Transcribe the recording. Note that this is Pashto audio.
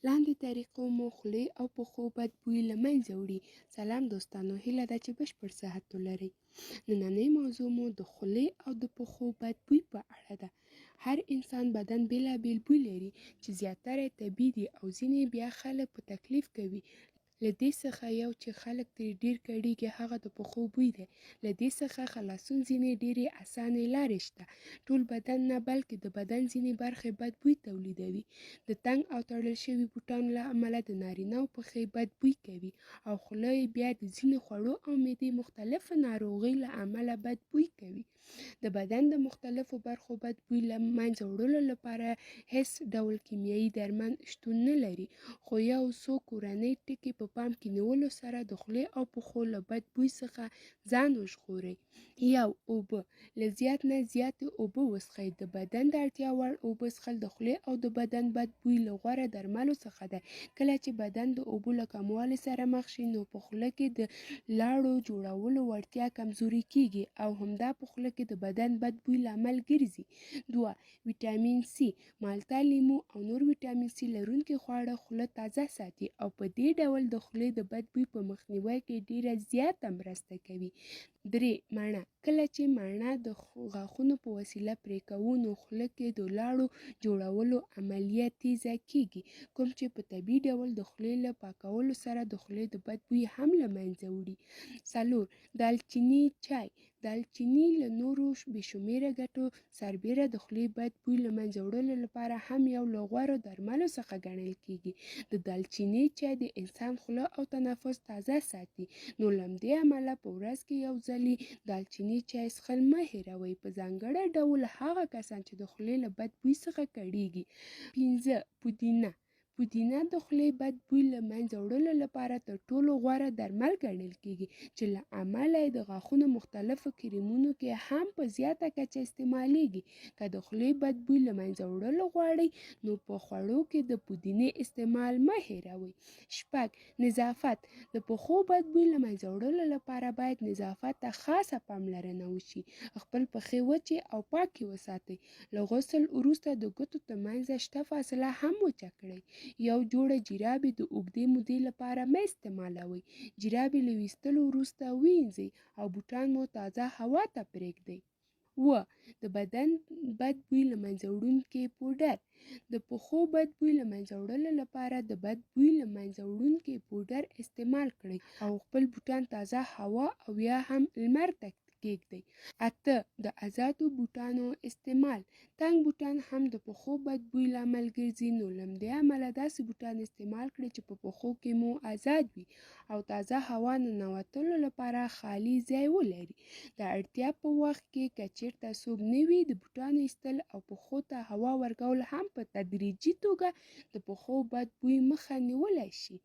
لاندې طریقو مو خولې او پښو بد بوی له منځه وړي. سلام دوستانو، هیله ده چې بشپړ صحت ولرئ. نننۍ موضوع مو د خولې او د پښو بد بوی په اړه ده. هر انسان بدن بېلابېل بوی لري چې زیاتره طبیعي دي او ځینې بیا خلک په تکلیف کوي. له دې څخه یو چې خلک ترې ډېر کړېږي هغه د پښو بوی دی. له دې څخه خلاصون ځینې ډېرې اسانې لارې شته. ټول بدن نه بلکې د بدن ځینې برخې بد بوی تولیدوي. د تنګ او تړل شوي بوټانو له امله د نارینه‌و پښې بد بوی کوي او خوله یې بیا د ځینو خوړو او معدې مختلفو ناروغیو له امله بد بوی کوي. د بدن د مختلفو برخو بد بوی له منځه وړلو لپاره هیڅ ډول کیمیاوي درمل شتون نه لري، خو یو څو کورني ټکي په پام کې نیولو سره د خولې او پښو له بد بوی څخه ځان وژغورئ. 1. اوبه. له زیات نه زیاتې اوبه وڅښئ. د بدن د اړتیا وړ اوبه څښل د خولې او د بدن بد بوی له غوره درملو څخه دی. کله چې بدن د اوبو له کموالي سره مخ شي نو په خوله کې د لاړو جوړولو وړتیا کمزورې کیږي او همدا په خوله کې د بدن بد بوی لامل ګرځي. 2. ویټامین سي. مالټه، لیمو او نور ویټامین سي لرونکي خواړه خوله تازه ساتي او په دې ډول د خولې د بد بوی په مخنیوي کې ډیره زیاته مرسته کوي. 3. مڼه. کله چې مڼه د غاښونو په وسیله پرې کوو نو خوله کې د لاړو جوړولو عملیه تیزه کیږي، کوم چې په طبیعي ډول د خولې له پاکولو سره د خولې د بد بوی هم له منځه وړي. 4. دالچیني چای. دالچیني له نورو بېشمېره ګټو سربېره د خولې بد بوی له منځه وړلو لپاره هم یو له غوره درملو څخه ګڼل کیږي. د دالچیني چای د انسان خوله او تنفس تازه ساتي، نو له همدې امله په ورځ کې یو ځلې دالچیني چای څښل مه هېروئ، په ځانګړي ډول هغه کسان چې د خولې له بد بوی څخه کړېږي. 5. پودینه. پودینه د خولې بد بوی له منځه وړلو لپاره تر ټولو غوره درمل ګڼل کیږي چې له امله یې د غاښونو مختلفو کریمونو کې هم په زیاته کچه استعمالیږي. که د خولې بد بوی له منځه وړلو غواړئ نو په خوړو کې د پودینې استعمال مه هېروئ. 6. نظافت. د پښو بد بوی له منځه وړلو لپاره باید نظافت ته خاصه پاملرنه وشي. خپل پښې وچې او پاکې وساتئ. له غسل وروسته د ګوتو ترمنځ شته فاصله هم وچه کړئ. یو جوړه جرابې د اوږدې مودې لپاره مه استعمالوئ. جرابې له ویستلو وروسته وینځئ او بوټان مو تازه هوا ته پرېږدئ. 7. د بدن بد بوی له منځه وړونکي پوډر. د پښو بد بوی له منځه وړلو لپاره د بد بوی له منځه وړونکي پوډر استعمال کړئ او خپل بوټان تازه هوا او یا هم لمر ته کېږدئ. 8. د ازادو بوټانو استعمال. تنګ بوټان هم د پښو بد بوی لامل ګرځي، نو له همدې امله داسې بوټان استعمال کړئ چې په پښو کې مو ازاد وي او تازه هوا ننوتلو لپاره خالي ځای ولري. د اړتیا په وخت کې که چیرته څوک نه وي، د بوټانو ایستل او پښو ته هوا ورکول هم په تدریجي توګه د پښو بد بوی مخه نیولی شي.